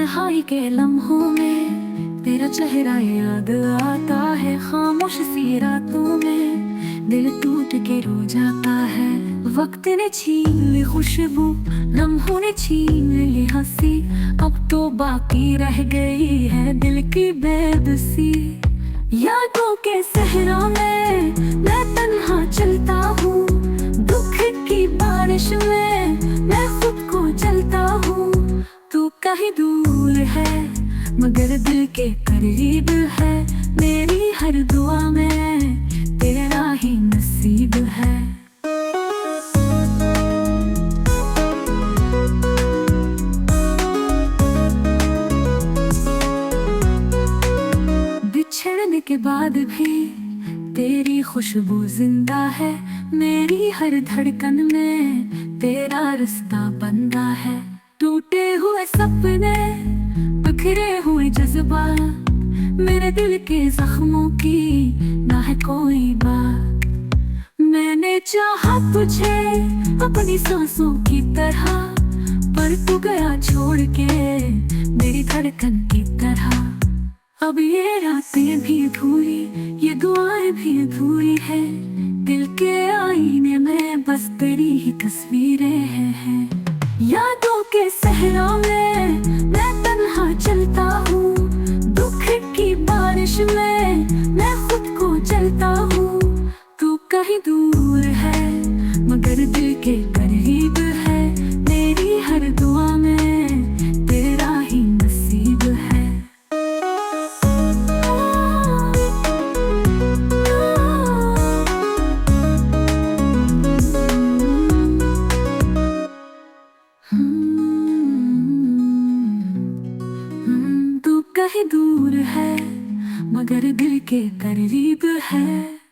तन्हाई के लम्हों में तेरा चेहरा याद आता है। खामोश सी रातों में दिल टूट के रो जाता है। वक्त ने छीन ली खुशबू, लम्हों ने छीन ली हंसी। अब तो बाकी रह गई है दिल की बेबसी। यादों के सहरा में मैं तन्हा चलता हूँ। दुख की बारिश में मैं खुद को जलता हूँ। तू कहीं दूर है मगर दिल के करीब है। मेरी हर दुआ में तेरा ही नसीब है। बिछड़ने के बाद भी तेरी खुशबू जिंदा है। मेरी हर धड़कन में तेरा रास्ता बंदा है। टूटे हुए सपने, बिखरे हुए जज्बात, मेरे दिल के जख्मों की ना है कोई बात। मैंने चाहा तुझे अपनी सांसों की तरह, पर तू गया छोड़ के मेरी धड़कन की तरह। अब ये रातें भी अधूरी, ये दुआएं भी अधूरी है। दिल के आईने में बस तेरी ही तस्वीरें हैं। यादों के सहरा में मैं तन्हा चलता हूँ। दुख की बारिश में मैं खुद को जलता हूँ। तू कहीं दूर है मगर दिल के करीब है। मेरी हर दुआ में तेरा ही नसीब है। तू कहीं दूर है मगर दिल के करीब है।